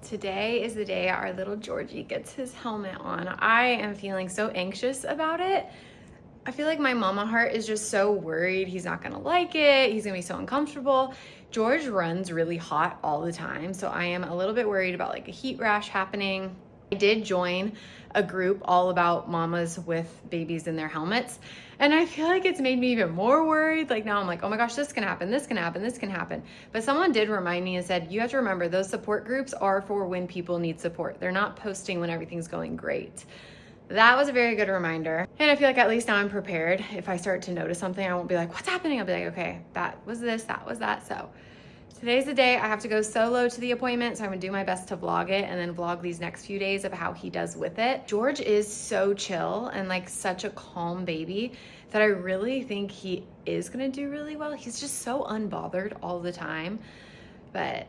Today is the day our little Georgie gets his helmet on. I am feeling so anxious about it. I feel like my mama heart is just so worried he's not gonna like it, he's gonna be so uncomfortable. George runs really hot all the time, so I am a little bit worried about like a heat rash happening. I did join a group all about mamas with babies in their helmets, and I feel like it's made me even more worried. Like now I'm like, oh my gosh, this can happen, this can happen, this can happen. But someone did remind me and said, you have to remember those support groups are for when people need support. They're not posting when everything's going great. That was a very good reminder. And I feel like at least now I'm prepared. If I start to notice something, I won't be like, what's happening? I'll be like, okay, that was this, that was that. So today's the day. I have to go solo to the appointment, so I'm gonna do my best to vlog it and then vlog these next few days of how he does with it. George is so chill and like such a calm baby that I really think he is gonna do really well. He's just so unbothered all the time, but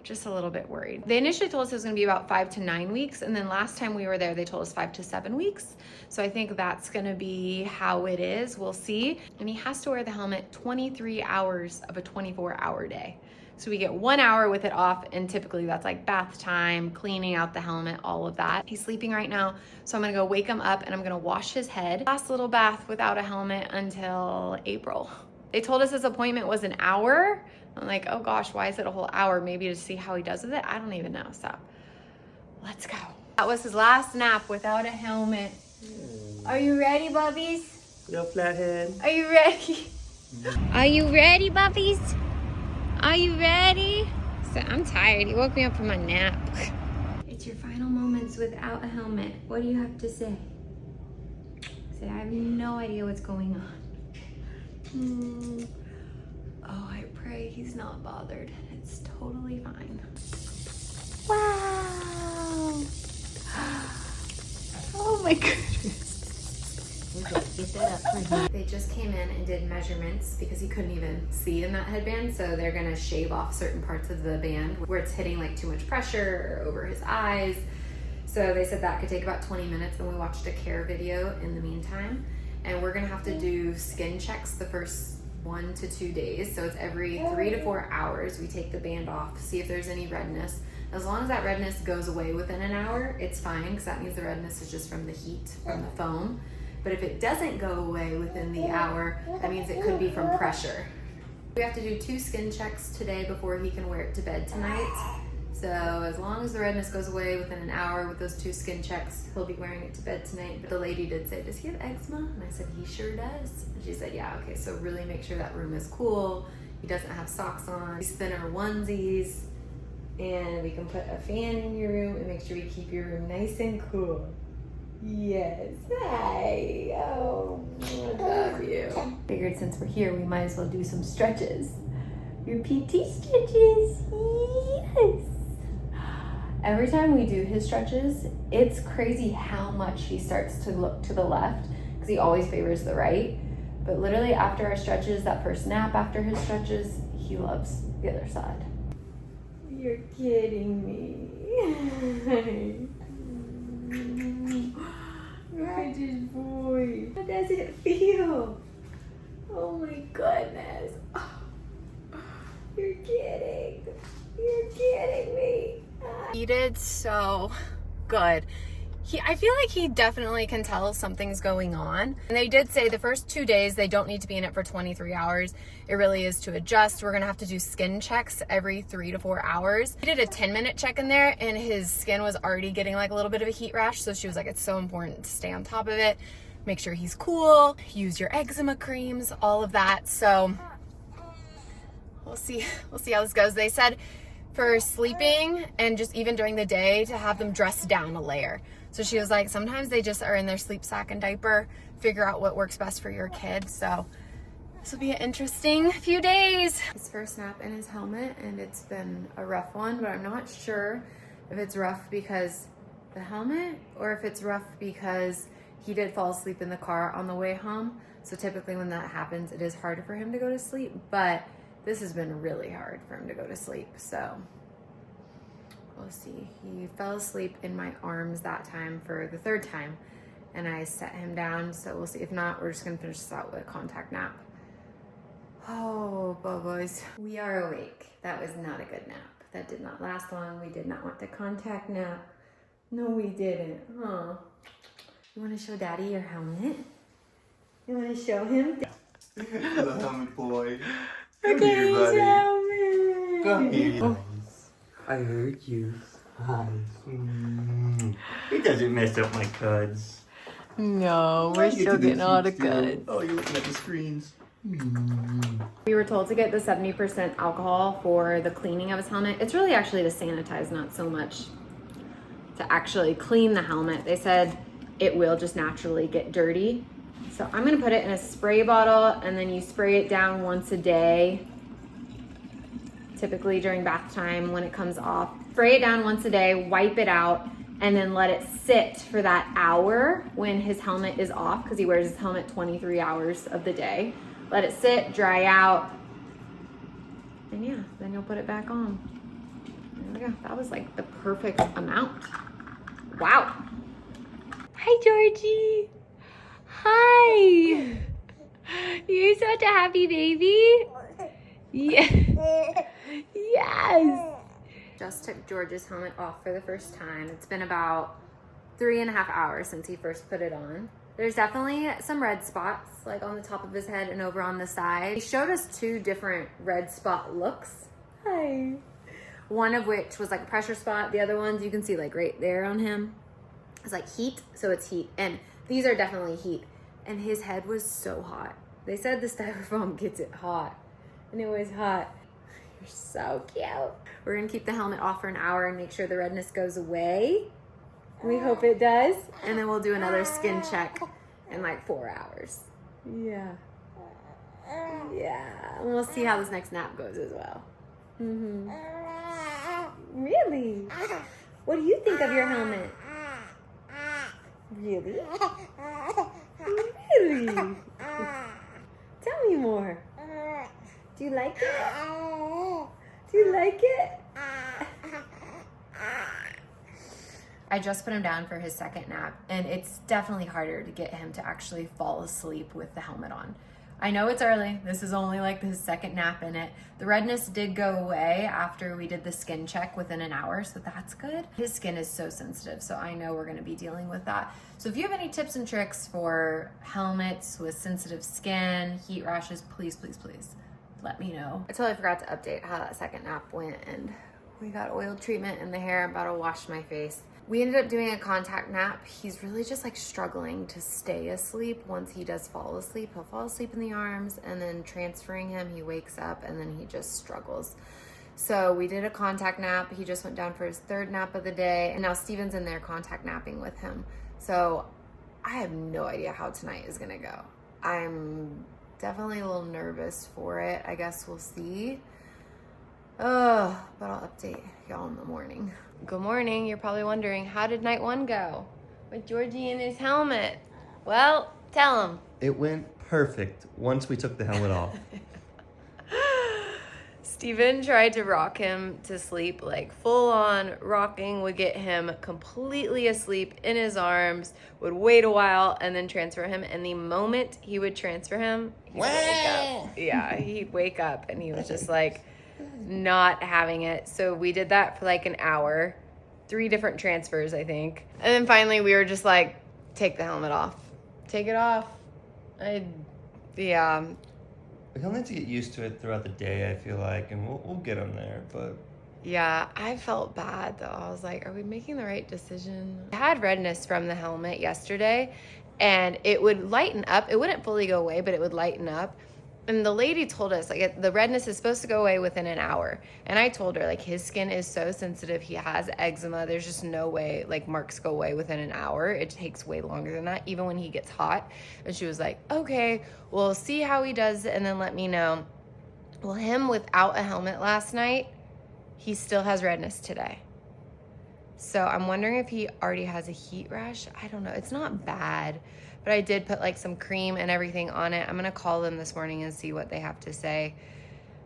just a little bit worried. They initially told us it was gonna be about 5 to 9 weeks, and then last time we were there, they told us 5 to 7 weeks. So I think that's gonna be how it is, we'll see. And he has to wear the helmet 23 hours of a 24-hour day. So we get 1 hour with it off, and typically that's like bath time, cleaning out the helmet, all of that. He's sleeping right now, so I'm gonna go wake him up and I'm gonna wash his head. Last little bath without a helmet until April. They told us his appointment was an hour. I'm like, oh gosh, why is it a whole hour? Maybe to see how he does with it? I don't even know, so let's go. That was his last nap without a helmet. Are you ready, bubbies? No flathead. Are you ready? Are you ready, bubbies? Are you ready? So I'm tired. He woke me up from my nap. It's your final moments without a helmet. What do you have to say? Say, I have no idea what's going on. Oh, I pray he's not bothered. It's totally fine. Wow. Oh my goodness. They just came in and did measurements because he couldn't even see in that headband. So they're gonna shave off certain parts of the band where it's hitting like too much pressure or over his eyes. So they said that could take about 20 minutes, and we watched a care video in the meantime. And we're gonna have to do skin checks the first 1 to 2 days. So it's every 3 to 4 hours we take the band off, see if there's any redness. As long as that redness goes away within an hour, it's fine, because that means the redness is just from the heat from the foam. But if it doesn't go away within the hour, that means it could be from pressure. We have to do 2 skin checks today before he can wear it to bed tonight. So as long as the redness goes away within an hour with those 2 skin checks, he'll be wearing it to bed tonight. But the lady did say, does he have eczema? And I said, he sure does. And she said, yeah, okay, so really make sure that room is cool. He doesn't have socks on. These thinner onesies. And we can put a fan in your room and make sure we keep your room nice and cool. Yes, hi. Oh, I love you. Figured since we're here, we might as well do some stretches. Your PT stretches, yes. Every time we do his stretches, it's crazy how much he starts to look to the left, because he always favors the right. But literally after our stretches, that first nap after his stretches, he loves the other side. You're kidding me. Gorgeous boy. How does it feel? Oh my goodness. You're kidding. You're kidding me. He did so good. I feel like he definitely can tell something's going on. And they did say the first 2 days, they don't need to be in it for 23 hours. It really is to adjust. We're gonna have to do skin checks every 3 to 4 hours. We did a 10-minute check in there, and his skin was already getting like a little bit of a heat rash. So she was like, it's so important to stay on top of it. Make sure he's cool, use your eczema creams, all of that. So we'll see how this goes. They said for sleeping and just even during the day to have them dressed down a layer. So she was like, sometimes they just are in their sleep sack and diaper. Figure out what works best for your kid. So this will be an interesting few days. His first nap in his helmet, and it's been a rough one, but I'm not sure if it's rough because the helmet or if it's rough because he did fall asleep in the car on the way home. So typically when that happens, it is harder for him to go to sleep, but this has been really hard for him to go to sleep. So we'll see. He fell asleep in my arms that time for the 3rd time, and I set him down. So we'll see. If not, we're just gonna finish this out with a contact nap. Oh, Bubba's. We are awake. That was not a good nap. That did not last long. We did not want the contact nap. No, we didn't. Huh. You want to show Daddy your helmet? You want to show him? The helmet boy. Come here, buddy. Come here. Oh, I heard you. Hi. He doesn't mess up my cuds. No, we're still getting all the good. Oh, you're looking at the screens. We were told to get the 70% alcohol for the cleaning of his helmet. It's really actually to sanitize, not so much to actually clean the helmet. They said it will just naturally get dirty. So I'm gonna put it in a spray bottle, and then you spray it down once a day, typically during bath time when it comes off. Spray it down once a day, wipe it out, and then let it sit for that hour when his helmet is off, because he wears his helmet 23 hours of the day. Let it sit, dry out, and yeah, then you'll put it back on. There we go. That was like the perfect amount. Wow. Hi, Georgie. Hi. You're such a happy baby. Yeah. Yes. Just took George's helmet off for the first time. It's been about 3.5 hours since he first put it on. There's definitely some red spots, like on the top of his head and over on the side. He showed us 2 different red spot looks. Hi. One of which was like a pressure spot. The other ones you can see like right there on him. It's like heat, so it's heat. And these are definitely heat. And his head was so hot. They said the styrofoam gets it hot. And it was hot. You're so cute. We're gonna keep the helmet off for an hour and make sure the redness goes away. We hope it does. And then we'll do another skin check in like 4 hours. Yeah. Yeah. And we'll see how this next nap goes as well. Mm-hmm. Really? What do you think of your helmet? Really? Really? Tell me more. Do you like it? Do you like it? I just put him down for his second nap, and it's definitely harder to get him to actually fall asleep with the helmet on. I know it's early. This is only like his second nap in it. The redness did go away after we did the skin check within an hour, so that's good. His skin is so sensitive, so I know we're gonna be dealing with that. So if you have any tips and tricks for helmets with sensitive skin, heat rashes, please, please, please let me know. I totally forgot to update how that second nap went, and we got oil treatment in the hair. I'm about to wash my face. We ended up doing a contact nap. He's really just like struggling to stay asleep. Once he does fall asleep, he'll fall asleep in the arms, and then transferring him, he wakes up and then he just struggles. So we did a contact nap. He just went down for his 3rd nap of the day, and now Steven's in there contact napping with him. So I have no idea how tonight is gonna go. I'm definitely a little nervous for it. I guess we'll see. But I'll update y'all in the morning. Good morning. You're probably wondering, how did night 1 go with Georgie and his helmet? Well, tell him. It went perfect once we took the helmet off. Steven tried to rock him to sleep, like full on rocking would get him completely asleep in his arms, would wait a while and then transfer him. And the moment he would transfer him, he'd wake up. Yeah, he'd wake up and he was just like not having it. So we did that for like an hour, 3 different transfers, I think. And then finally we were just like, take the helmet off. Take it off. Yeah. He'll need to get used to it throughout the day, I feel like, and we'll get him there, but... Yeah, I felt bad, though. I was like, are we making the right decision? I had redness from the helmet yesterday, and it would lighten up. It wouldn't fully go away, but it would lighten up. And the lady told us, like, the redness is supposed to go away within an hour. And I told her, like, his skin is so sensitive. He has eczema. There's just no way, like, marks go away within an hour. It takes way longer than that, even when he gets hot. And she was like, okay, we'll see how he does and then let me know. Well, him without a helmet last night, he still has redness today. So I'm wondering if he already has a heat rash. I don't know. It's not bad. But I did put like some cream and everything on it. I'm going to call them this morning and see what they have to say.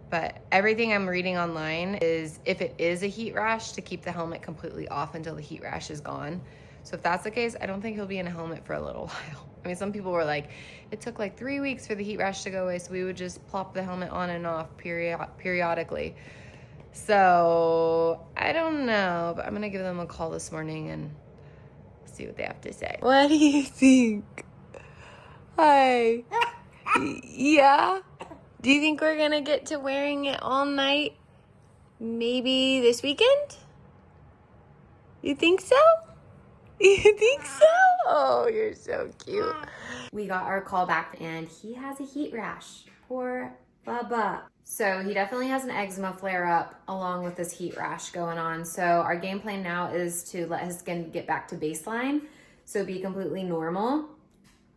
But everything I'm reading online is if it is a heat rash, to keep the helmet completely off until the heat rash is gone. So if that's the case, I don't think he'll be in a helmet for a little while. I mean, some people were like, it took like 3 weeks for the heat rash to go away, so we would just plop the helmet on and off periodically. So I don't know, but I'm gonna give them a call this morning and see what they have to say. What do you think? Hi. Yeah? Do you think we're gonna get to wearing it all night? Maybe this weekend? You think so? You think so? Oh, you're so cute. We got our call back and he has a heat rash. Poor Bubba. So he definitely has an eczema flare up along with this heat rash going on. So our game plan now is to let his skin get back to baseline. So be completely normal.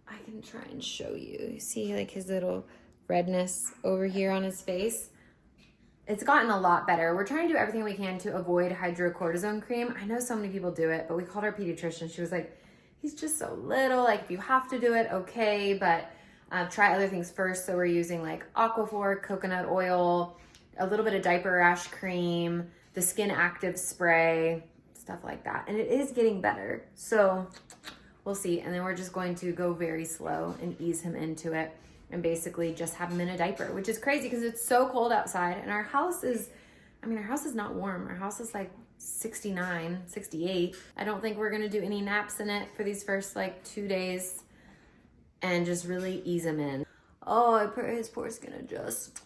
I can try and show you. You see like his little redness over here on his face? It's gotten a lot better. We're trying to do everything we can to avoid hydrocortisone cream. I know so many people do it, but we called our pediatrician. She was like, he's just so little. Like if you have to do it, okay, but try other things first. So we're using like Aquaphor, coconut oil, a little bit of diaper rash cream, the Skin Active spray, stuff like that. And it is getting better. So we'll see. And then we're just going to go very slow and ease him into it. And basically just have him in a diaper, which is crazy because it's so cold outside. And our house is not warm. Our house is like 69, 68. I don't think we're gonna do any naps in it for these first like 2 days and just really ease him in. Oh, his poor skin adjust.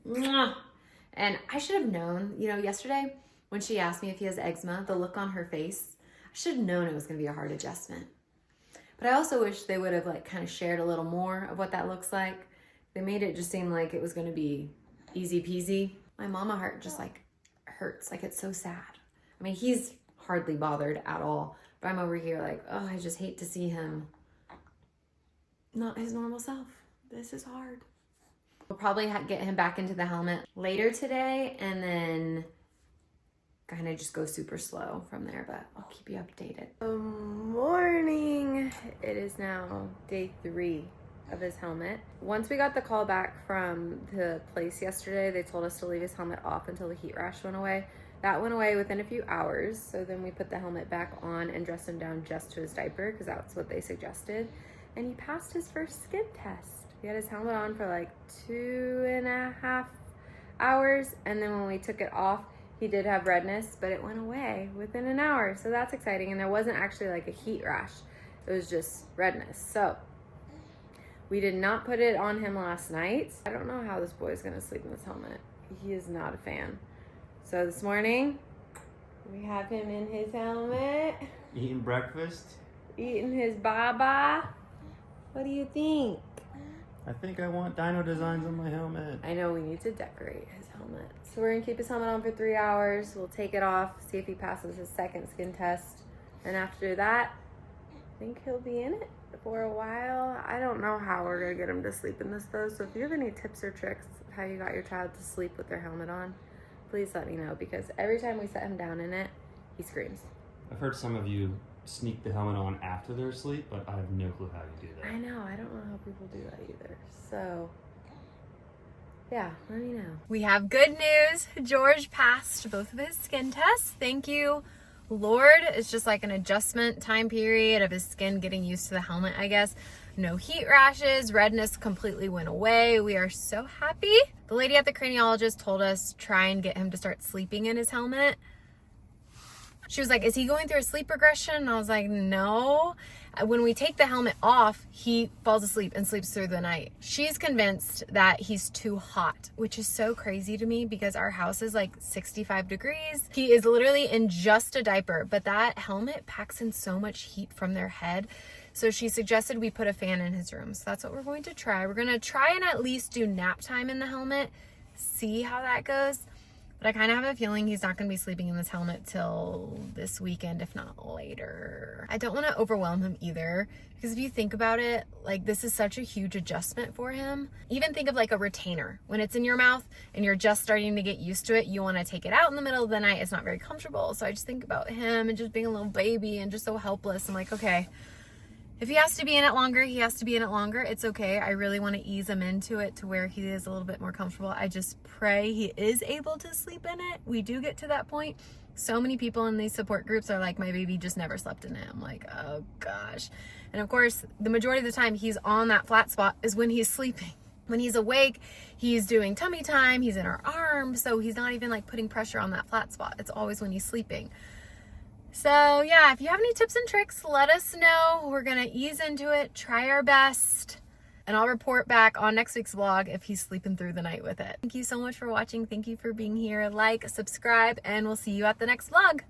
And I should have known, yesterday when she asked me if he has eczema, the look on her face, I should have known it was gonna be a hard adjustment. But I also wish they would have like kind of shared a little more of what that looks like. They made it just seem like it was gonna be easy peasy. My mama heart just like hurts, like it's so sad. I mean, he's hardly bothered at all, but I'm over here like, oh, I just hate to see him not his normal self. This is hard. We'll probably get him back into the helmet later today and then kind of just go super slow from there, but I'll keep you updated. Good morning. It is now day 3 of his helmet. Once we got the call back from the place yesterday, they told us to leave his helmet off until the heat rash went away. That went away within a few hours. So then we put the helmet back on and dressed him down just to his diaper because that's what they suggested. And he passed his first skin test. He had his helmet on for like 2.5 hours. And then when we took it off, he did have redness, but it went away within an hour. So that's exciting. And there wasn't actually like a heat rash. It was just redness. So we did not put it on him last night. I don't know how this boy's gonna sleep in this helmet. He is not a fan. So this morning, we have him in his helmet. Eating breakfast. Eating his baba. What do you think? I think I want dino designs on my helmet. I know we need to decorate his helmet. So we're gonna keep his helmet on for 3 hours. We'll take it off, see if he passes his second skin test. And after that, I think he'll be in it for a while. I don't know how we're gonna get him to sleep in this though. So if you have any tips or tricks how you got your child to sleep with their helmet on, please let me know because every time we set him down in it, he screams. I've heard some of you sneak the helmet on after they're asleep, but I have no clue how you do that. I know, I don't know how people do that either. So yeah, let me know. We have good news. George passed both of his skin tests. Thank you, Lord. It's just like an adjustment time period of his skin getting used to the helmet, I guess. No heat rashes, redness completely went away. We are so happy. The lady at the craniologist told us try and get him to start sleeping in his helmet. She was like, is he going through a sleep regression? And I was like, no. When we take the helmet off, he falls asleep and sleeps through the night. She's convinced that he's too hot, which is so crazy to me because our house is like 65 degrees. He is literally in just a diaper, but that helmet packs in so much heat from their head. So she suggested we put a fan in his room. So that's what we're going to try. We're going to try and at least do nap time in the helmet, see how that goes. But I kind of have a feeling he's not going to be sleeping in this helmet till this weekend, if not later. I don't want to overwhelm him either, because if you think about it, like this is such a huge adjustment for him. Even think of like a retainer. When it's in your mouth and you're just starting to get used to it, you want to take it out in the middle of the night. It's not very comfortable. So I just think about him and just being a little baby and just so helpless. I'm like, okay, if he has to be in it longer, he has to be in it longer. It's okay. I really want to ease him into it to where he is a little bit more comfortable. I just pray he is able to sleep in it. We do get to that point. So many people in these support groups are like, my baby just never slept in it. I'm like, oh gosh. And of course, the majority of the time he's on that flat spot is when he's sleeping. When he's awake, he's doing tummy time, he's in our arms, so he's not even like putting pressure on that flat spot. It's always when he's sleeping. So yeah, if you have any tips and tricks, let us know. We're gonna ease into it, try our best, and I'll report back on next week's vlog if he's sleeping through the night with it. Thank you so much for watching. Thank you for being here. Like, subscribe, and we'll see you at the next vlog.